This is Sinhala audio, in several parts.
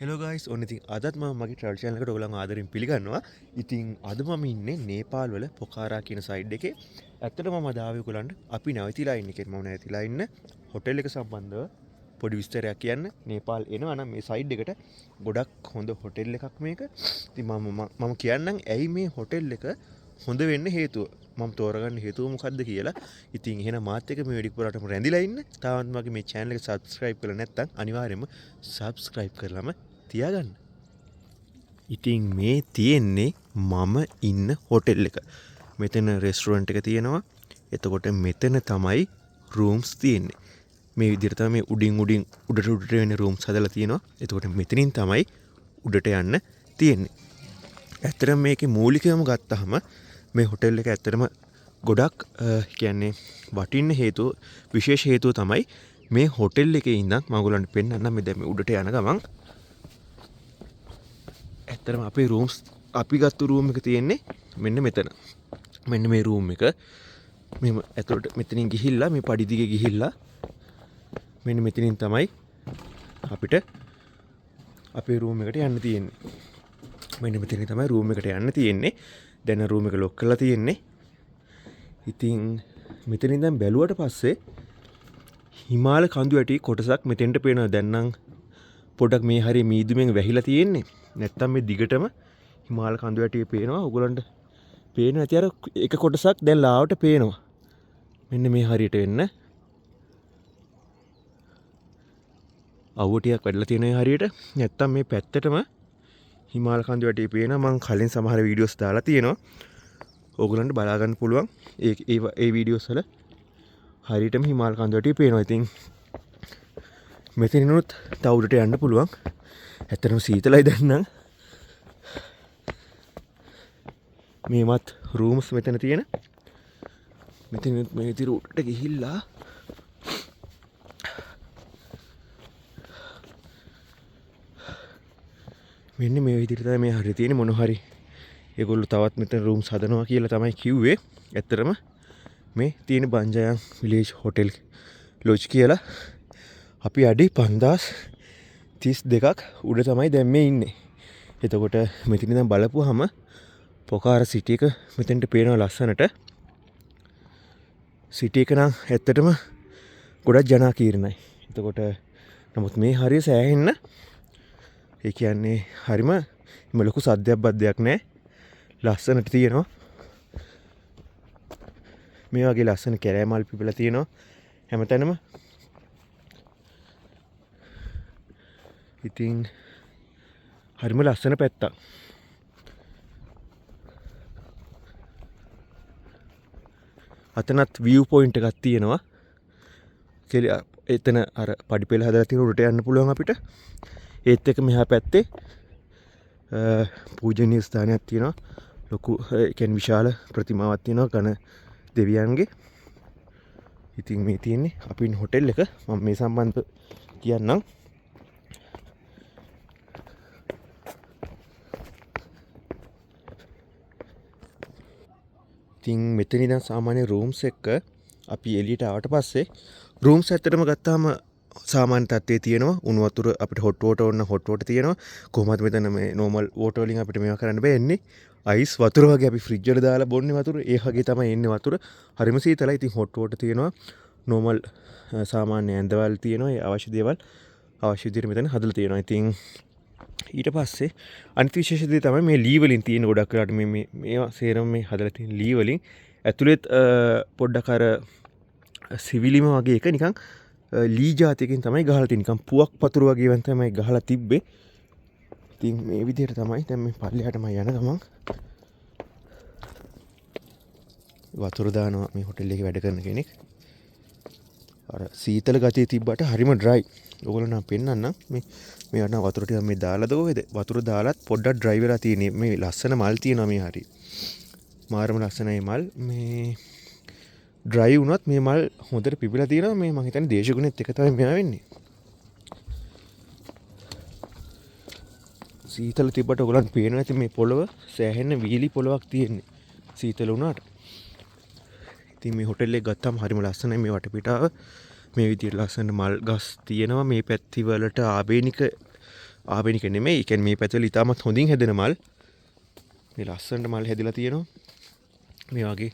හෙලෝ ගයිස් ඔන්න ඉතින් අදත් මම මගේ ට්‍රැවල් channel එකට ඔයගොල්ලන් ආදරෙන් පිළිගන්නවා. ඉතින් අද මම ඉන්නේ නේපාල් වල පොකාරා කියන සයිඩ් එකේ. ඇත්තටම මම දාවේ ඔයගොල්ලන්ට අපි නැවතිලා ඉන්න එකේ මම නැවතිලා ඉන්න හොටෙල් එක සම්බන්ධව පොඩි විස්තරයක් කියන්න. නේපාල් එනවා නම් මේ සයිඩ් එකට ගොඩක් හොඳ හොටෙල් එකක් මේක. ඉතින් මම කියන්නම් ඇයි මේ හොටෙල් එක හොඳ වෙන්න හේතුව. මම තෝරගන්න හේතුව මොකද්ද කියලා. ඉතින් එහෙනම් මාත් එක්ක මේ වැඩිපුරටම රැඳිලා ඉන්න. තාමත් මගේ මේ channel එක subscribe කරලා නැත්නම් අනිවාර්යයෙන්ම subscribe කරලාම තියාගන්න. ඉතින් මේ තියෙන්නේ මම ඉන්න හොටෙල් එක. මෙතන රෙස්ටුරන්ට් එක තියෙනවා. එතකොට මෙතන තමයි රූම්ස් තියෙන්නේ. මේ විදිහට තමයි උඩින් උඩට වෙන රූම්ස් හදලා තියෙනවා. එතකොට මෙතනින් තමයි උඩට යන්න තියෙන්නේ. ඇත්තටම මේකේ මූලිකවම ගත්තාම මේ හොටෙල් එක ඇත්තටම ගොඩක් කියන්නේ වටින්න හේතුව විශේෂ හේතුව තමයි මේ හොටෙල් එකේ ඉඳන් මම ඔයගොල්ලන්ට පෙන්නන්නම් මේ දැන් මේ උඩට යන ගමන් ඇත්තටම අපේ රූම්ස් අපි ගත්ත රූම් එක තියෙන්නේ මෙන්න මෙතන. මෙන්න මේ රූම් එක මෙහෙම ඇතුළට මෙතනින් ගිහිල්ලා මේ පඩි දිගේ ගිහිල්ලා මෙන්න මෙතනින් තමයි අපිට අපේ රූම් එකට යන්න තියෙන්නේ. මෙන්න මෙතනින් තමයි රූම් එකට යන්න තියෙන්නේ. දැන් රූම් එක ලොක් කරලා තියෙන්නේ. ඉතින් මෙතනින් දැන් බැලුවට පස්සේ හිමාල කඳු ඇටි කොටසක් මෙතෙන්ට පේනවා. දැන් නම් පොඩක් මේ හරිය මීදුමෙන් වැහිලා තියෙන්නේ. නැත්තම් මේ දිගටම හිමාල කඳු ඇටි පේනවා. ඔයගොල්ලන්ට පේන ඇති අර එක කොටසක් දැන් ලාවට පේනවා. මෙන්න මේ හරියට වෙන්න. අවුව ටිකක් වැඩිලා තියෙන හරියට. නැත්තම් මේ පැත්තටම හිමාල කඳු ඇටි පේනවා. මම කලින් සමහර වීඩියෝස් දාලා තියෙනවා. ඕගොල්ලන්ට බලා ගන්න පුළුවන්. ඒ වීඩියෝස් වල හරියටම හිමාල කඳු ඇටි පේනවා. ඉතින් මෙතනිනුත් තව උඩට යන්න පුළුවන්. ඇත්තටම සීතලයි දැන් නම්. මේවත් රූම්ස් මෙතන තියෙන. මෙතනිනුත් මේ විදිහට උඩට ගිහිල්ලා මෙන්න මේ විදිහට තමයි මේ හරිය තියෙන්නේ. මොන හරි ඒගොල්ලෝ තවත් මෙතන රූම්ස් හදනවා කියලා තමයි කිව්වේ. ඇත්තටම මේ තියෙන බංජයන් විලේජ් හොටෙල් ලොජ් කියලා අපි අඩි 5032ක් උඩ තමයි දැන් මේ ඉන්නේ. එතකොට මෙතන ඉඳන් බලපුවාම පොකාර සිටි එක මෙතෙන්ට පේනවා ලස්සනට. සිටි එක නම් ඇත්තටම ගොඩක් ජනාකීර්ණයි. එතකොට නමුත් මේ හරිය සෑහෙන්න ඒ කියන්නේ හරිම ලොකු සද්දයක් බද්දයක් නැහැ. ලස්සනට තියෙනවා. මේ වගේ ලස්සන කැරෑමල් පිපිලා තියෙනවා හැමතැනම. ඉතින් හරිම ලස්සන පැත්තක්. අතනත් view point එකක් තියෙනවා. එතන අර පඩිපෙළ හදලා තියෙන උඩට යන්න පුළුවන් අපිට. ඒත් එක මෙහා පැත්තේ පූජනීය ස්ථානයක් තියෙනවා. ලොකු ඒ කියන්නේ විශාල ප්‍රතිමාවක් තියෙනවා ඝන දෙවියන්ගේ. ඉතින් මේ තියෙන්නේ අපි ඉන්න හොටෙල් එක. මම මේ සම්බන්ධව කියන්නම්. ඉතින් මෙතන ඉඳන් සාමාන්‍ය රූම්ස් එක අපි එළියට ආවට පස්සේ රූම්ස් ඇත්තටම ගත්තාම සාමාන්‍ය තත්ත්වයේ තියෙනවා. උණු වතුර අපිට හොට් වෝටර් ඕන හොට් වෝටර් තියෙනවා. කොහොමද මෙතන මේ නෝමල් වෝටර් වලින් අපිට මේවා කරන්න බෑ එන්නේ. අයිස් වතුර වගේ අපි ෆ්‍රිජ් වල දාලා බොන්නේ වතුර. ඒ වගේ තමයි එන්නේ වතුර. හරිම සීතලයි. ඉතින් හොට් වෝටර් තියෙනවා. නෝමල් සාමාන්‍ය ඇඳවල් තියෙනවා. ඒ අවශ්‍ය දේවල් අවශ්‍ය විදිහට මෙතන හදලා තියෙනවා. ඉතින් ඊට පස්සේ අනිත් විශේෂ දේ තමයි මේ ලී වලින් තියෙන ගොඩක් වෙලාට මේවා සේරම මේ හදලා තියෙන ලී වලින් ඇතුළෙත් පොඩ්ඩක් අර සිවිලිම වගේ එක නිකන් ලී ජාතියකින් තමයි ගහලා තියෙන්නේ. නිකන් පුවක් පතුරු වගේ වන් තමයි ගහලා තිබ්බේ. ඉතින් මේ විදිහට තමයි දැන් මේ පල්ලෙහාටම යන ගමන් වතුර දානවා මේ හොටෙල් එකේ වැඩ කරන කෙනෙක්. අර සීතල ගතිය තිබ්බට හරිම ඩ්‍රයි. ඔයගොල්ලෝ නම් පෙන්නන්නම් මේ අන්න වතුර ටික මේ දාලා දෝවේද? වතුර දාලත් පොඩ්ඩක් ඩ්‍රයි වෙලා තියෙන්නේ. මේ ලස්සන මල් තියෙනවා මේ හරිය. මාරම ලස්සනයි මල්. මේ ඩ්‍රයි වුණත් මේ මල් හොඳට පිපිලා තියෙනවා. මේ මං හිතන්නේ දේශගුණෙත් එක තමයි මෙයා වෙන්නේ. සීතල තිබ්බට ඔයගොල්ලන්ට පේනවා ඇති මේ පොළව සෑහෙන වීලි පොළවක් තියෙන්නේ. සීතල වුණාට. ඉතින් මේ හොටෙල් එක ගත්තාම හරිම ලස්සනයි මේ වටපිටාව. මේ විදිහට ලස්සන මල් ගස් තියෙනවා. මේ පැති වලට ආබේනික ආවෙනික නෙමෙයි. ඒ කියන්නේ මේ පැත්තවල ඉතාමත් හොඳින් හැදෙන මල්. මේ ලස්සනට මල් හැදිලා තියෙනවා. මේ වගේ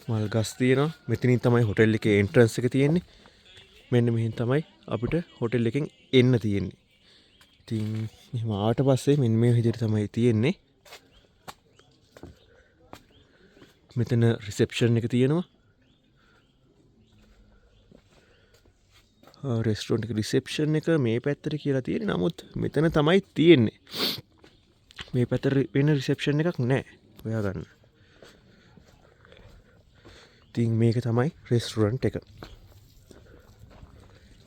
මල් ගස් තියෙනවා. මෙතනින් තමයි හොටෙල් එකේ එන්ට්‍රන්ස් එක තියෙන්නේ. මෙන්න මෙහෙන් තමයි අපිට හොටෙල් එකෙන් එන්න තියෙන්නේ. ඉතින් මෙහෙම ආවට පස්සේ මෙන්න මේ විදිහට තමයි තියෙන්නේ. මෙතන රිසෙප්ෂන් එක තියෙනවා. රෙස්ටොරන්ට් එක රිසෙප්ෂන් එක මේ පැත්තට කියලා තියෙන්නේ. නමුත් මෙතන තමයි තියෙන්නේ. මේ පැත්තට වෙන රිසෙප්ෂන් එකක් නැහැ. හොයාගන්න. ඉතින් මේක තමයි රෙස්ටොරන්ට් එක.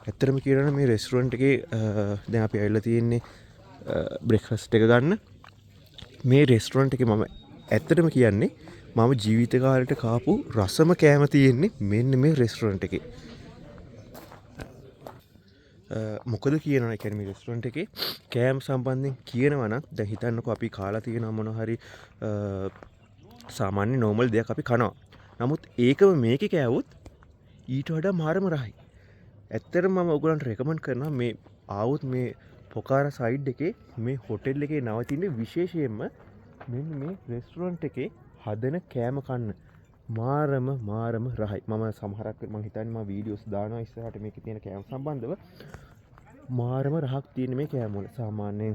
ඇත්තටම කියනවා නම් මේ රෙස්ටොරන්ට් එකේ දැන් අපි ඇවිල්ලා තියෙන්නේ බ්‍රෙක්ෆාස්ට් එක ගන්න. මේ රෙස්ටොරන්ට් එකේ මම ඇත්තටම කියන්නේ මම ජීවිත කාලෙට කාපු රසම කෑම තියෙන්නේ මෙන්න මේ රෙස්ටොරන්ට් එකේ. මොකද කියනවා ඒ කියන්නේ මේ රෙස්ටොරන්ට් එකේ කෑම සම්බන්ධයෙන් කියනවා නම් දැන් හිතන්නකෝ අපි කාලා තියෙනවා මොන හරි සාමාන්‍ය නෝමල් දෙයක් අපි කනවා. නමුත් ඒකම මේකේ කෑවොත් ඊට වඩා මාරම රහයි. ඇත්තටම මම ඔයගොල්ලන්ට රෙකමන්ඩ් කරනවා මේ ආවොත් මේ පොකාරා සයිඩ් එකේ මේ හොටෙල් එකේ නවතින්නේ විශේෂයෙන්ම මෙන්න මේ රෙස්ටොරන්ට් එකේ හදන කෑම කන්න. මාරම රහයි. මම සමහරක් මම හිතන්නේ මම වීඩියෝස් දානවා ඉස්සරහට මේකේ තියෙන කෑම සම්බන්ධව. මාරම රහක් තියෙන මේ කෑම වල. සාමාන්‍යයෙන්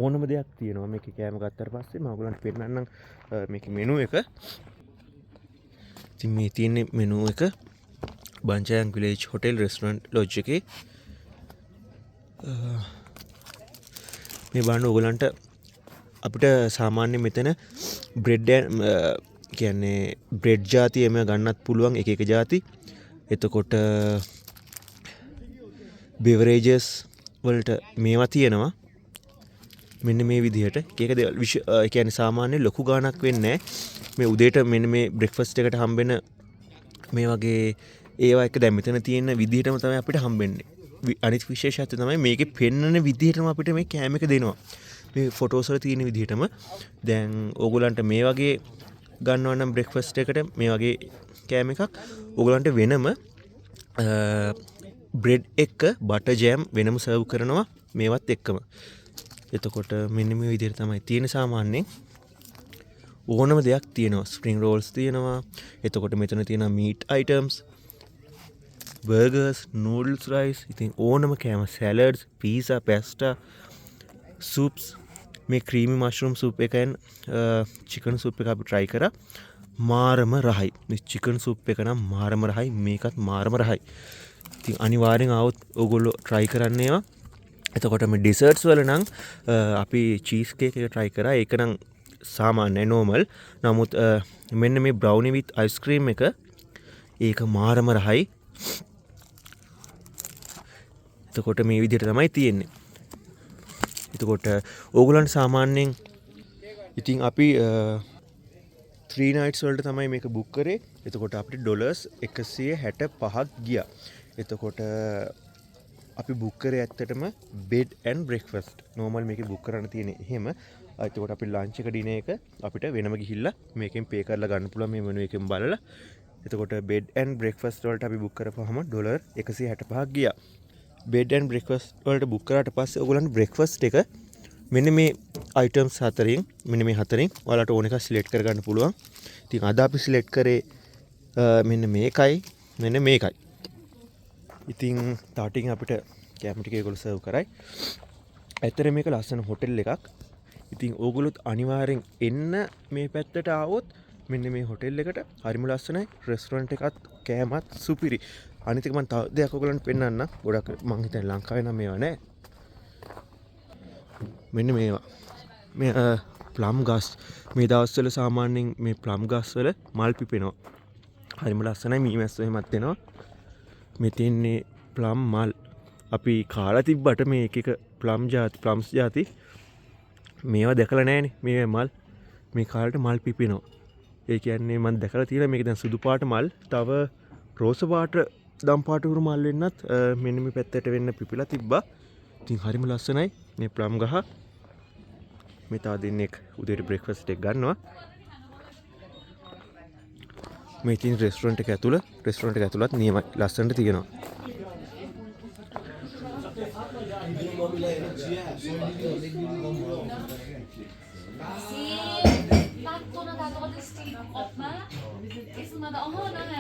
ඕනම දෙයක් තියෙනවා මේකේ කෑම ගත්තාට පස්සේ මම ඔයගොල්ලන්ට පෙන්නන්නම් මේකේ මෙනු එක. ඉතින් මේ තියෙන මෙනු එක බංචායන් විලේජ් හොටෙල් රෙස්ටොරන්ට් ලොජ් එකේ මේ බලන්න ඔයගොල්ලන්ට අපිට සාමාන්‍ය මෙතන බ්‍රෙඩ් කියන්නේ බ්‍රෙඩ් ಜಾති එම ගන්නත් පුළුවන් එක එක ಜಾති. එතකොට බෙවරේජස් වලට මේවා තියෙනවා. මෙන්න මේ විදිහට එක එක දේවල් ඒ කියන්නේ සාමාන්‍ය ලොකු ගාණක් වෙන්නේ නැහැ. මේ උදේට මෙන්න මේ බ්‍රෙක්ෆාස්ට් එකට හම්බෙන මේ වගේ ඒවා එක දැන් මෙතන තියෙන විදිහටම තමයි අපිට හම්බෙන්නේ. අනිත් විශේෂත්වය තමයි මේකේ පෙන්නන විදිහටම අපිට මේ කෑම එක දෙනවා. මේ ෆොටෝස් වල තියෙන විදිහටම දැන් ඕගොල්ලන්ට මේ වගේ ගන්නවා නම් බ්‍රෙක්ෆාස්ට් එකට මේ වගේ කෑම එකක් ඕගොල්ලන්ට වෙනම බ්‍රෙඩ් එක බටර් ජෑම් වෙනම සර්ව් කරනවා මේවත් එක්කම. එතකොට මෙන්න මේ විදිහට තමයි තියෙන සාමාන්‍යයෙන් ඕනම දෙයක් තියෙනවා. ස්ප්‍රින්ග් රෝල්ස් තියෙනවා. එතකොට මෙතන තියෙනවා meet items, burgers, noodles, rice, ඉතින් ඕනම කෑම, සැලඩ්ස්, පීසා, පැස්ටා, සූප්ස්. මේ ක්‍රීමි මෂ්රූම් සූප් එකෙන් චිකන් සූප් එක අපි try කරා. මාරම රහයි. මේ චිකන් සූප් එක නම් මාරම රහයි. මේකත් මාරම රහයි. ඉතින් අනිවාර්යෙන් ආවොත් ඕගොල්ලෝ try කරන්න ඒවා. එතකොට මේ ඩෙසර්ට්ස් වල නම් අපි චීස් කේක් එක try කරා. ඒක නම් සාමාන්‍ය normal. නමුත් මෙන්න මේ brownie with ice cream එක ඒක මාරම රහයි. එතකොට මේ විදිහට තමයි තියෙන්නේ. එතකොට ඕගොල්ලන්ට සාමාන්‍යයෙන් ඉතින් අපි 3 nights වලට තමයි මේක බුක් කරේ. එතකොට අපිට $165ක් ගියා. එතකොට අපි බුක් කරේ ඇත්තටම bed and breakfast. normal මේකේ බුක් කරන්න තියෙන්නේ එහෙම. එතකොට අපි ලන්ච් එක ඩිනර් එක අපිට වෙනම ගිහිල්ලා මේකෙන් පේ කරලා ගන්න පුළුවන් මේ මෙනු එකෙන් බලලා. එතකොට bed and breakfast වලට අපි බුක් කරපුවාම $165ක් ගියා. bed and breakfast වලට බුක් කරාට පස්සේ ඔයගොල්ලන්ට breakfast එක මෙන්න මේ items හතරෙන් මෙන්න මේ හතරෙන් ඔයාලට ඕන එකක් select කරගන්න පුළුවන්. ඉතින් අද අපි select කරේ මෙන්න මේකයි මෙන්න මේකයි. ඉතින් starting අපිට කැම ටික ඒගොල්ලෝ serve කරයි. ඇත්තට මේක ලස්සන හොටෙල් එකක්. ඉතින් ඕගොල්ලොත් අනිවාර්යෙන් එන්න මේ පැත්තට ආවොත් මෙන්න මේ හොටෙල් එකට හරිම ලස්සනයි. රෙස්ටොරන්ට් එකත් කෑමත් සුපිරි. අනිත් එක මම තව දෙයක් ඔයගොල්ලන්ට පෙන්නන්න. ගොඩක් මං හිතන්නේ ලංකාවේ නම් මේවා නැහැ. මෙන්න මේවා. මේ ප්ලම් ගස් මේ දවස්වල සාමාන්‍යයෙන් මේ ප්ලම් ගස් වල මල් පිපෙනවා. හරිම ලස්සනයි. මීමැස්සෝ එහෙමත් එනවා. මේ තියන්නේ ප්ලම් මල්. අපි කාලා තිබ්බට මේ එක එක ප්ලම්ස් ಜಾති මේවා දැකලා නැහැනේ. මේ මල් මේ කාලේට මල් පිපෙනවා. ඒ කියන්නේ මම දැකලා තියෙනවා මේක දැන් සුදු පාට මල්. තව රෝස පාට දම් පාට උරු මල් වෙන්නත් මෙන්න මේ පැත්තට වෙන්න පිපිලා තිබ්බා. ඉතින් හරිම ලස්සනයි මේ ප්ලම් ගහ. මේ තව දෙන්නෙක් උදේට බ්‍රෙක්ෆාස්ට් එක ගන්නවා. මේ තියෙන රෙස්ටොරන්ට් එක ඇතුළත් නියමයි ලස්සනට තියෙනවා.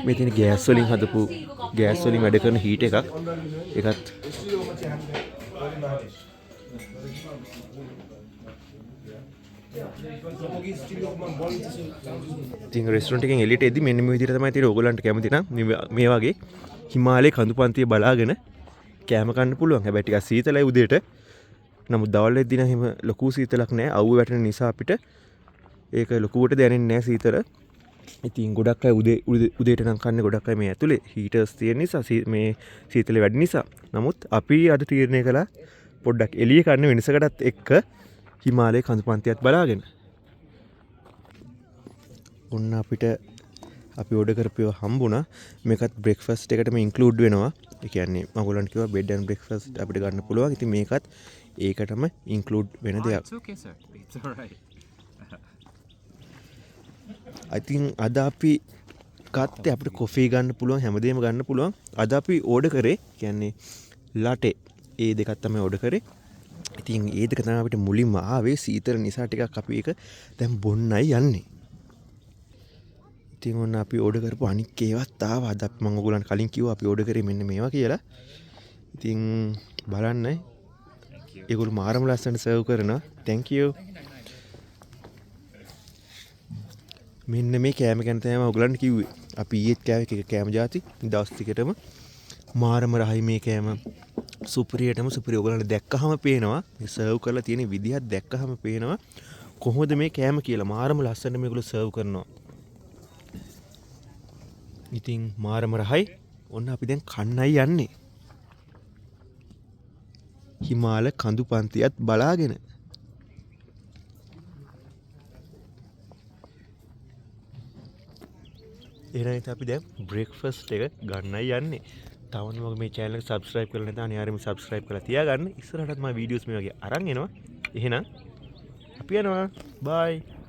මේ තියෙන ගෑස් වලින් හදපු ගෑස් වලින් වැඩ කරන හීට් එකක්. ඒකත් ඉතින් රෙස්ටොරන්ට් එකෙන් එළියට එද්දි මෙන්න මේ විදිහට තමයි තියෙන්නේ. ඕගොල්ලන්ට කැමති නම් මේ වගේ හිමාලයේ කඳු පන්තිය බලාගෙන කෑම කන්න පුළුවන්. හැබැයි ටිකක් සීතලයි උදේට. නමුත් දවල් වෙද්දී නම් එහෙම ලොකු සීතලක් නැහැ. අවුව වැටෙන නිසා අපිට ඒක ලොකුවට දැනෙන්නේ නැහැ සීතල. ඉතින් ගොඩක් අය උදේට නම් කන්නේ ගොඩක් අය මේ ඇතුලේ හීටර්ස් තියෙන නිසා මේ සීතල වැඩි නිසා. නමුත් අපි අද තීරණය කළා පොඩ්ඩක් එළිය කන්න වෙනසකටත් එක්ක හිමාලයේ කඳු පන්තියත් බලාගෙන. ඔන්න අපිට අපි ඕඩර් කරපුවා හම්බුණා. මේකත් බ්‍රෙක්ෆාස්ට් එකටම ඉන්ක්ලූඩ් වෙනවා. ඒ කියන්නේ මම ඔයගොල්ලන්ට කිව්වා බෙඩ් ඇන්ඩ් බ්‍රෙක්ෆාස්ට් අපිට ගන්න පුළුවන්. ඉතින් මේකත් ඒකටම ඉන්ක්ලූඩ් වෙන දෙයක්. I think අද අපි ගත්තේ අපිට කොෆි ගන්න පුළුවන් හැමදේම ගන්න පුළුවන්. අද අපි ඕඩර් කරේ කියන්නේ ලාටේ. ඒ දෙකක් තමයි ඕඩර් කරේ. ඉතින් ඒ දෙක තමයි අපිට මුලින්ම ආවේ. සීතල නිසා ටිකක් අපි ඒක දැන් බොන්නයි යන්නේ. ඉතින් ඔන්න අපි ඕඩර් කරපු අනික් ඒවත් ආවා. අද මම ඔයගොල්ලන්ට කලින් කිව්වා අපි ඕඩර් කරේ මෙන්න මේවා කියලා. ඉතින් බලන්න. ඒගොල්ලෝ මාරම ලස්සනට සර්ව් කරනවා. thank you. මෙන්න මේ කෑම ගැන තමයි මම ඔයගොල්ලන්ට කිව්වේ. අපි ඊයේත් කෑවේ එක කෑම જાති දවස් ටිකටම මාරම රහයි මේ කෑම. සුපිරියටම සුපිරි. ඔයගොල්ලන්ට දැක්කහම පේනවා. මේ සර්ව් කරලා තියෙන විදිහත් දැක්කහම පේනවා කොහොමද මේ කෑම කියලා. මාරම ලස්සනට මේගොල්ලෝ සර්ව් කරනවා. ඉතින් මාරම රහයි. ඔන්න අපි දැන් කන්නයි යන්නේ. හිමාල කඳු පන්තියත් බලාගෙන. එහෙනම් අපි දැන් බ්‍රෙක්ෆාස්ට් එක ගන්නයි යන්නේ. තවම මගේ මේ channel එක subscribe කරලා නැත්නම් අනිවාර්යයෙන්ම subscribe කරලා තියාගන්න. ඉස්සරහටත් මම වීඩියෝස් මේ වගේ අරන් එනවා. එහෙනම් අපි යනවා. bye.